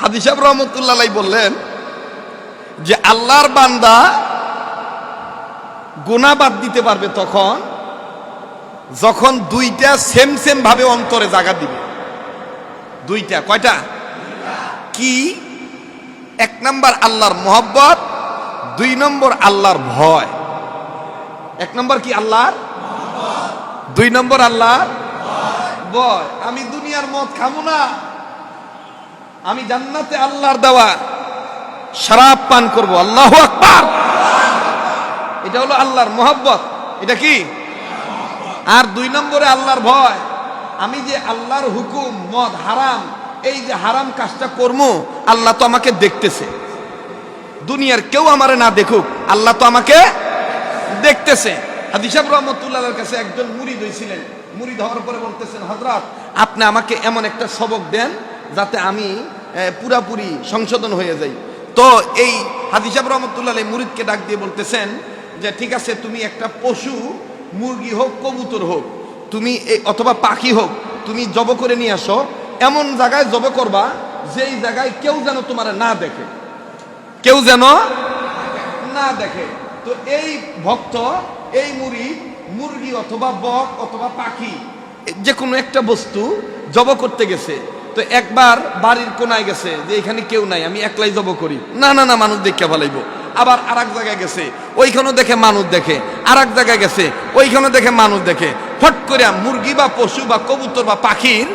হাদি সাহেব রহমতুল্লাহ আলাইহি বললেন যে আল্লাহর বান্দা গুনাহ বাদ দিতে পারবে তখন যখন দুইটা সেম সেম ভাবে অন্তরে জায়গা দিবে। দুইটা, কয়টা? কি? এক নম্বর আল্লাহর মহব্বত, দুই নম্বর আল্লাহর ভয়। এক নম্বর কি? আল্লাহর মহব্বত, দুই নম্বর আল্লাহর ভয়। আমি দুনিয়ার মদ খাবো না, আমি জান্নাতে আল্লাহর দেওয়া শরাব পান করব। আল্লাহু আকবার। এটা হলো আল্লাহর মহব্বত। এটা কি? আর দুই নম্বরে আল্লাহর ভয়। আমি যে আল্লাহর হুকুম, মদ হারাম, এই যে হারাম কাজটা করবো, আল্লাহ তো আমাকে দেখতেছে। দুনিয়ার কেউ আমারে না দেখুক, আল্লাহ তো আমাকে দেখতেছে। হাদি সাহেব রহমতুল্লাহর কাছে একজন মুরিদ হয়েছিলেন। মুরিদ হওয়ার পরে বলতেছেন, হযরত আপনি আমাকে এমন একটা সবক দেন যাতে আমি পুরাপুরি সংশোধন হয়ে যাই। তো এই হাদি সাহেব রহমতুল্লাহ মুরিদকে ডাক দিয়ে বলতেছেন যে ঠিক আছে, তুমি একটা পশু, মুরগি হোক, কবুতর হোক, তুমি অথবা পাখি হোক, তুমি জব করে নিয়ে আসো। এমন জায়গায় জব করবা যেই জায়গায় কেউ যেন তোমার না দেখে, কেউ যেন না দেখে। তো এই ভক্ত, এই মুরিদ মুরগি অথবা বক অথবা পাখি যে কোনো একটা বস্তু জব করতে গেছে। তো একবার বাড়ির কোনায় গেছে যে এখানে কেউ নাই, আমি একলাই জব করি। না না না, মানুষ দেখে ভালাইবো। আবার আর এক জায়গায় গেছে, ওইখানেও দেখে মানুষ দেখে। আর এক জায়গায় গেছে, ওইখানেও দেখে মানুষ দেখে। ফট করে মুরগি বা পশু বা কবুতর বা পাখির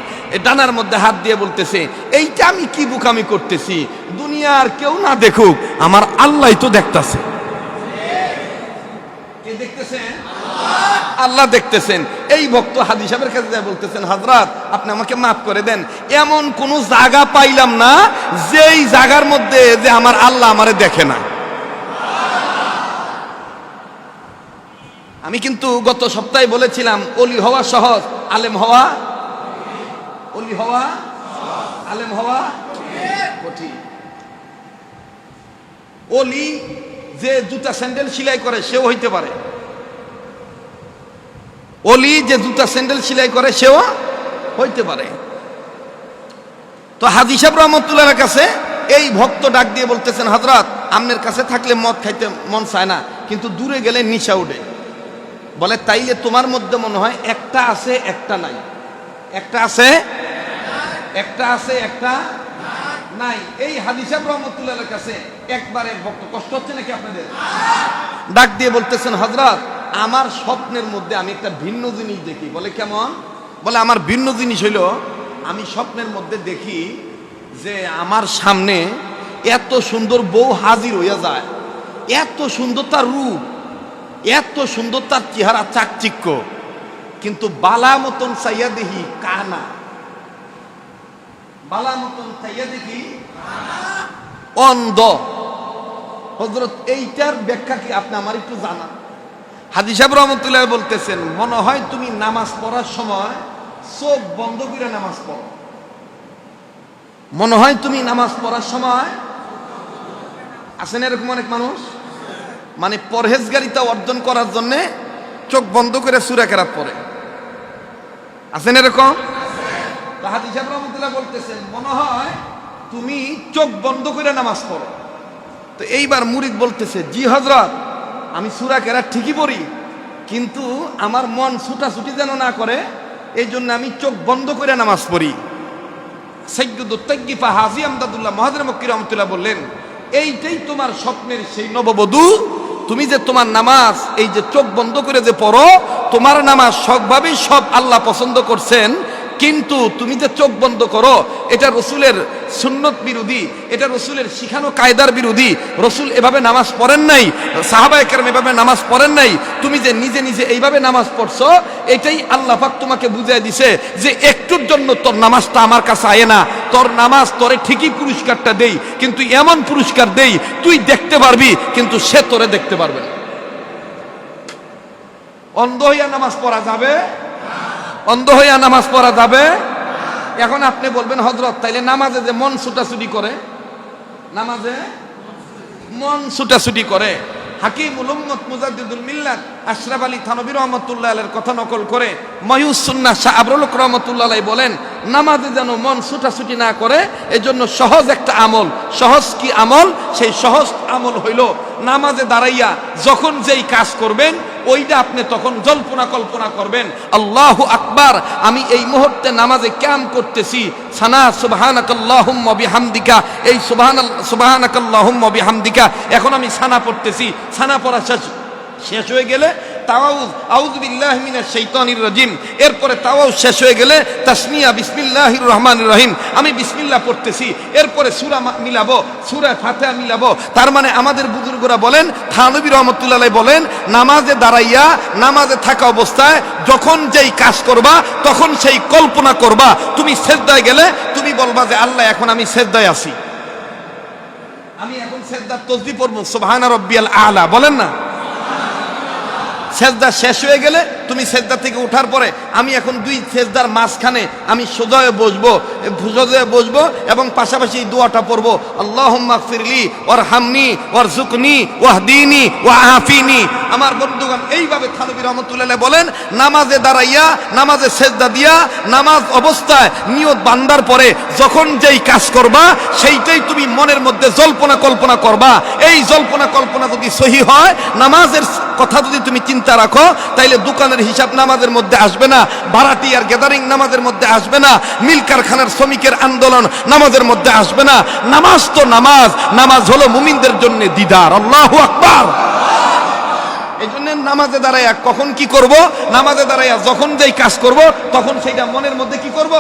ডানার মধ্যে হাত দিয়ে বলতেছে, এইটা আমি কি বুকামি করতেছি, দুনিয়ার কেউ না দেখুক, আমার আল্লাহ তো দেখতেছে। কে দেখতেছেন? আল্লাহ দেখতেছেন। এই ভক্ত হাদি সাহেবের কাছে যায় বলতেছেন, হযরত আপনি আমাকে মাফ করে দেন, এমন কোন জায়গা পাইলাম না যেই জায়গার মধ্যে যে আমার আল্লাহ আমারে দেখে না। আমি কিন্তু গত সপ্তাহে বলেছিলাম, ওলি হওয়া সহজ, আলেম হওয়া, ওলি হওয়া আলেম হওয়া কঠিন। ওলি যে জুতা স্যান্ডেল সেলাই করে সেও হইতে পারে, ওলি যে জুতা স্যান্ডেল সেলাই করে সেও হইতে পারে। তো হাজি সাহেব রহমতুল্লাহর কাছে এই ভক্ত ডাক দিয়ে বলতেছেন, হযরত আপনার কাছে থাকলে মদ খাইতে মন চায় না, কিন্তু দূরে গেলে নিশা উঠে। বলে তাইলে তোমার মধ্যে মনে হয় একটা আছে একটা নাই, একটা আছে একটা আছে একটা নাই। এই হাজি সাহেব রহমতুল্লাহর কাছে একবারে ভক্ত, কষ্ট হচ্ছে নাকি আপনাদের? ডাক দিয়ে বলতেছেন, হযরত আমার স্বপ্নের মধ্যে আমি একটা ভিন্ন জিনিস দেখি। বলে কেমন? বলে আমার ভিন্ন জিনিস হইল, আমি স্বপ্নের মধ্যে দেখি যে আমার সামনে এত সুন্দর বউ হাজির হইয়া যায়, এত সুন্দর তার রূপ, এত সুন্দর তার চেহারা, চাকচিক্য, কিন্তু বালা মতন চাইয়া দেখি কানা, বালা মতন চাইয়া দেখি অন্ধ। হযরত এইটার ব্যাখ্যা কি আপনি আমার একটু জানান। হাজি সাহেব রহমতুল্লাহ বলতেছেন, মনে হয় তুমি নামাজ পড়ার সময় চোখ বন্ধ করে নামাজ পড়ো। মনে হয় তুমি নামাজ পড়ার সময়, আছেন এরকম অনেক মানুষ, মানে পরহেজগারিতা অর্জন করার জন্য চোখ বন্ধ করে সূরা কেরাত পড়ে। আছেন এরকম? হাজি সাহেব রহমতুল্লাহ বলতেছেন, মনে হয় তুমি চোখ বন্ধ করে নামাজ পড়ো। তো এইবার মুরিদ বলতেছে, জি হযরত আমি সূরা কেরাত ঠিকই পড়ি, কিন্তু আমার মন ছুটাছুটি যেন না করে, এই জন্য আমি চোখ বন্ধ করে নামাজ পড়ি। সাইয়্যিদুত তাগিফা হাজী আমদাদুল্লাহ মহাজের মক্কি রহমতুল্লাহ বললেন, এইটাই তোমার স্বপ্নের সেই নববধূ। তুমি যে তোমার নামাজ এই যে চোখ বন্ধ করে যে পড়ো, তোমার নামাজ সবভাবেই সব আল্লাহ পছন্দ করছেন, কিন্তু তুমি যে চোখ বন্ধ করো এটা রসুলের সুন্নত বিরোধী, এটা রসুলের শিখানো কায়দার বিরোধী। রসুল এভাবে নামাজ পড়েন নাই, সাহাবায়ে কেরাম এভাবে নামাজ পড়েন নাই। তুমি যে নিজে নিজে এইভাবে নামাজ পড়ছো, এটাই আল্লাহ পাক তোমাকে বুঝিয়ে দিছে যে একটুর জন্য তোর নামাজটা আমার কাছে আয় না, তোর নামাজ তোরে ঠিকই পুরস্কারটা দেই, কিন্তু এমন পুরস্কার দেই তুই দেখতে পারবি কিন্তু সে তোরে দেখতে পারবে না। অন্ধ হইয়া নামাজ পড়া যাবে? অন্ধ হইয়া নামাজ পড়া যাবে? এখন আপনি বলবেন, হযরত তাইলে নামাজে যে মন ছুটাছুটি করে, নামাজে মন ছুটাছুটি করে, হাকিমুল উম্মত মুজাদ্দিদুল মিল্লাত আশরাফ আলী থানভী রহমাতুল্লাহ আলাইহির কথা নকল করে মায়ুস সুন্নাহ শাহ আবরুল হক রহমাতুল্লাহ আলাইহি বলেন, নামাজে যেন মন ছুটাছুটি না করে, এজন্য সহজ একটা আমল। সহজ কি আমল? সেই সহজ আমল হইল নামাজে দাঁড়াইয়া যখন যেই কাজ করবেন ওইটা আপনি তখন জল্পনা কল্পনা করবেন, আল্লাহু আকবার, আমি এই মুহূর্তে নামাজে কিয়াম করতেছি, সানা সুবহানাকাল্লাহুম্মা বিহামদিকা, এই সুবহানাকাল্লাহুম্মা বিহামদিকা, এখন আমি সানা পড়তেছি। সানা পড়া শেষ হয়ে গেলে তাওয়াউজ, আউযু বিল্লাহি মিনাশ শাইতানির রাজিম, এরপরে তাওয়াউজ শেষ হয়ে গেলে তাসমিয়া বিসমিল্লাহির রহমানির রহিম, আমি বিসমিল্লাহ পড়তেছি, এরপরে সূরা মিলাবো, সূরা ফাতিহা মিলাবো। তার মানে আমাদের বুজুর্গরা বলেন, থানভী রহমাতুল্লাহ আলাইহি বলেন, নামাজে দাঁড়াইয়া নামাজে থাকা অবস্থায় যখন যেই কাজ করবা তখন সেই কল্পনা করবা। তুমি সিজদায় গেলে তুমি বলবা যে আল্লাহ এখন আমি সিজদায় আছি, আমি এখন সিজদার তাসবিহ পড়ব, সুবহানা রাব্বিয়াল আলা, বলেন না? সেজদা শেষ হয়ে গেলে তুমি সেজদা থেকে ওঠার পরে আমি এখন দুই সেজদার মাঝখানে আমি সোজা হয়ে বসবো এবং পাশাপাশি এই দোয়াটা পড়বো, আল্লাহুম্মা গফিরলি ওয়ারহামনি ওয়ারযুকনি ওয়াহদিনি ওয়াআফিনি। আমার বন্ধুগণ, এইভাবে থানভী রহমাতুল্লাহ আলাইহি বলেন, নামাজে দাঁড়াইয়া নামাজে সেজদা দিয়া নামাজ অবস্থায় নিয়ত বান্দার পরে যখন যেই কাজ করবা সেইটাই তুমি মনের মধ্যে জল্পনা কল্পনা করবা। এই জল্পনা কল্পনা যদি সহি হয়, নামাজের কথা যদি তুমি চিন্তা রাখো, তাইলে দোকানের হিসাব নামাজের মধ্যে আসবে না, ভাড়াটি আর গ্যাদারিং নামাজের মধ্যে আসবে না, মিল কারখানার শ্রমিকের আন্দোলন নামাজের মধ্যে আসবে না। নামাজ তো নামাজ, নামাজ হলো মুমিনদের জন্য দিদার। আল্লাহু আকবার। এই জন্য নামাজে দাঁড়াইয়া কখন কি করব? নামাজে দাঁড়াইয়া যখন যেই কাজ করব তখন সেইটা মনের মধ্যে কি করব?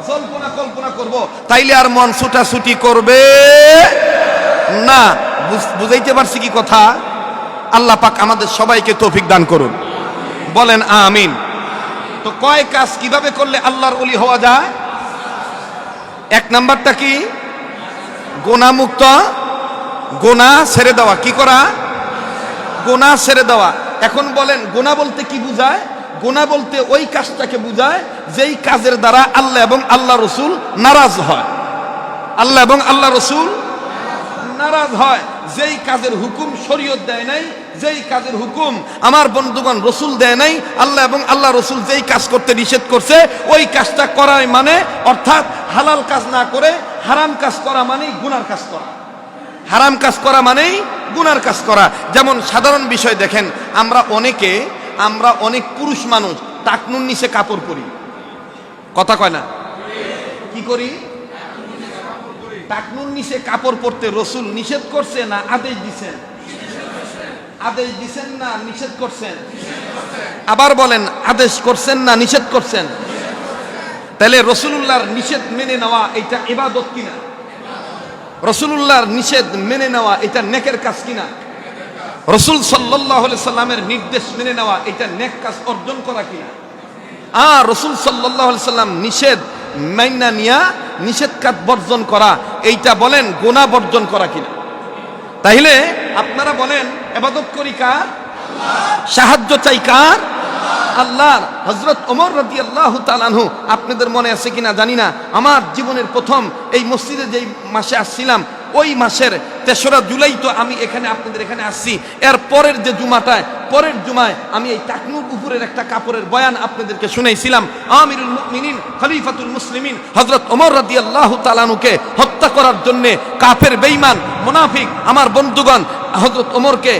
জল্পনা কল্পনা করব। তাইলে আর মন ছুটাছুটি করবে না। বুঝাইতে পারছি কি কথা? আল্লাহ পাক আমাদের সবাইকে তৌফিক দান করুন, বলেন আমিন। তো কয় কাজ কিভাবে করলে আল্লাহর ওলি হওয়া যায়? এক নাম্বারটা কি? গুনাহমুক্ত, গুনাহ ছেড়ে দেওয়া। কি করা? গুনাহ ছেড়ে দেওয়া। এখন বলেন গুনাহ বলতে কি বুঝায়? গুনাহ বলতে ওই কাজটাকে বুঝায় যেই কাজের দ্বারা আল্লাহ এবং আল্লাহ রসুল নারাজ হয়। আল্লাহ এবং আল্লাহ রসুল নারাজ হয়। যেই কাজের হুকুম শরীয়ত দেয় নাই, যেই কাজের হুকুম আমার বন্ধুগণ রসুল দেয় নাই, আল্লাহ এবং আল্লাহ রসুল যেই কাজ করতে নিষেধ করছে ওই কাজটা করাই মানে, অর্থাৎ হালাল কাজ না করে হারাম কাজ করা মানেই গুনার কাজ করা। হারাম কাজ করা মানেই গুনার কাজ করা। যেমন সাধারণ বিষয় দেখেন, আমরা অনেক পুরুষ মানুষ টাকনুর নিচে কাপড় পরি, কথা কয় না? কি করি? টাকনুর নিচে কাপড় পরতে রসুল নিষেধ করছে না আদেশ দিছেন? আদেশ দিছেন না নিষেধ করছেন? আবার বলেন, আদেশ করছেন না নিষেধ করছেন? তাহলে রসুলুল্লাহর নিষেধ মেনে নেওয়া এটা ইবাদত কিনা? রসুলুল্লাহর নিষেধ মেনে নেওয়া এটা নেকের কাজ কিনা? রসুল সাল্লাল্লাহু আলাইহি সাল্লামের নির্দেশ মেনে নেওয়া এটা নেক কাজ অর্জন করা কিনা? রসুল সাল্লাল্লাহু আলাইহি সাল্লাম নিষেধ মাইনা নিয়া নিষেধ কাজ বর্জন করা, এইটা বলেন গুনাহ বর্জন করা কিনা? তাইলে আপনারা বলেন, ইবাদত করি কার? সাহায্য চাই কার? আল্লাহর। হযরত ওমর রাদিয়াল্লাহু তাআলা আনহু, আপনাদের মনে আছে কিনা জানি না, আমার জীবনের প্রথম এই মসজিদে যেই মাসে আসছিলাম ওই মাসের ৩রা জুলাই তো আমি এখানে আপনাদের এখানে আসছি। এর পরের যে পরের জুমায় আমি এই টাকনুর উপরের একটা কাপড়ের বয়ান আপনাদেরকে শুনাইছিলাম। আমিরুল মুমিনিন খলিফাতুল মুসলিমিন হযরত ওমর রাদিয়াল্লাহু তাআলা আনহুকে হত্যা করার জন্য কাফের বেঈমান মুনাফিক আমার বন্ধুগণ হযরত ওমরকে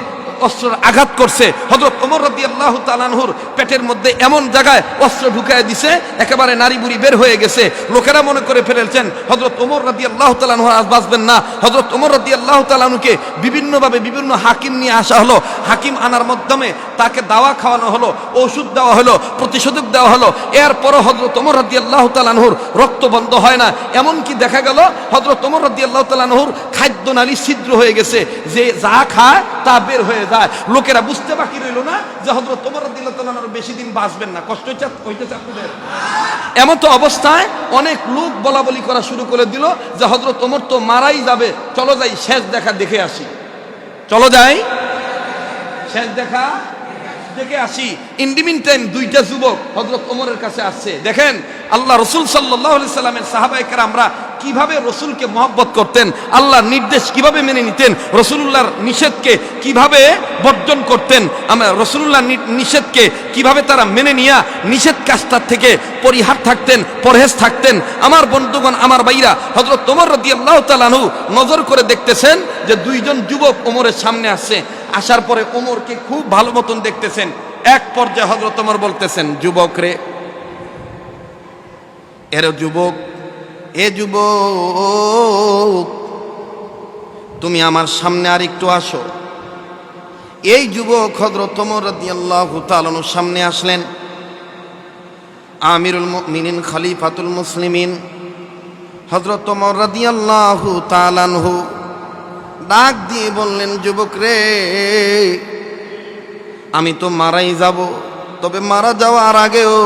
অস্ত্রের আঘাত করছে। হযরত ওমর রাদিয়াল্লাহু তাআলা আনহুর পেটের মধ্যে এমন জায়গায় অস্ত্র ঢুকায় দিছে একেবারে নারী বুড়ি বের হয়ে গেছে। লোকেরা মনে করে ফেলেছেন হযরত ওমর রাদিয়াল্লাহু তাআলা আনহু আজ বাঁচবেন না। হযরত ওমর রাদিয়াল্লাহু তাআলা আনহুকে বিভিন্নভাবে বিভিন্ন হাকিম নিয়ে আসা হলো। হাকিম আনার মাধ্যমে তাকে দাওয়া খাওয়ানো হলো, ওষুধ দেওয়া হলো, প্রতিষেধক দেওয়া হলো। এরপরও হযরত ওমর রাদিয়াল্লাহু তাআলা আনহুর রক্ত বন্ধ হয় না। এমনকি দেখা গেল হযরত ওমর রাদিয়াল্লাহু তাআলা আনহুর খাদ্যনালী ছিদ্র হয়ে গেছে, যে যা খায় তা বের হয়ে যায়। লোকেরা বুঝতে বাকি রইল না যে হযরত ওমর রাদিয়াল্লাহু তাআলা আনহু বেশি দিন বাঁচবেন না। কষ্ট হইতেছে আপনাদের? এমন তো অবস্থায় অনেক লোক বলা বলি করা শুরু করে দিল যে হযরত ওমর তো মারাই যাবে, চলো যাই শেষ দেখা দেখে আসি, চলো যাই শেষ দেখা দেখে আসি। ইন দি মিন টাইম দুইটা যুবক হযরত ওমরের কাছে আসছে। দেখেন আল্লাহ রাসূল সাল্লাল্লাহু আলাইহি সাল্লামের সাহাবায়ে কেরামরা কিভাবে রসুলকে মহব্বত করতেন, আল্লাহর নির্দেশ কিভাবে মেনে নিতেন, রসুলুল্লাহর নিষেধকে কিভাবে বর্জন করতেন, আমরা রসুলুল্লাহর নিষেধকে কিভাবে তারা মেনে নিয়ে নিষেধ কাজটার থেকে পরিহার থাকতেন, পরহেজ থাকতেন। আমার বন্ধুগণ, আমার ভাইরা, হযরত ওমর রাদিয়াল্লাহু তাআলা আনহু নজর করে দেখতেছেন যে দুইজন যুবক ওমরের সামনে আসছে। আসার পরে ওমরকে খুব ভালো মতন দেখতেছেন। এক পর্যায়ে হযরত ওমর বলতেছেন, যুবক রে, এর যুবক, এ যুবক, তুমি আমার সামনে আর একটু আসো। এই যুবক হযরত ওমর রাদিয়াল্লাহু তাআলা আনহুর সামনে আসলেন। আমিরুল মুমিনিন, খলিফাতুল মুসলিমিন হযরত ওমর রাদিয়াল্লাহু তাআলা আনহু ডাক দিয়ে বললেন, যুবক রে, আমি তো মারাই যাব, তবে মারা যাওয়ার আগেও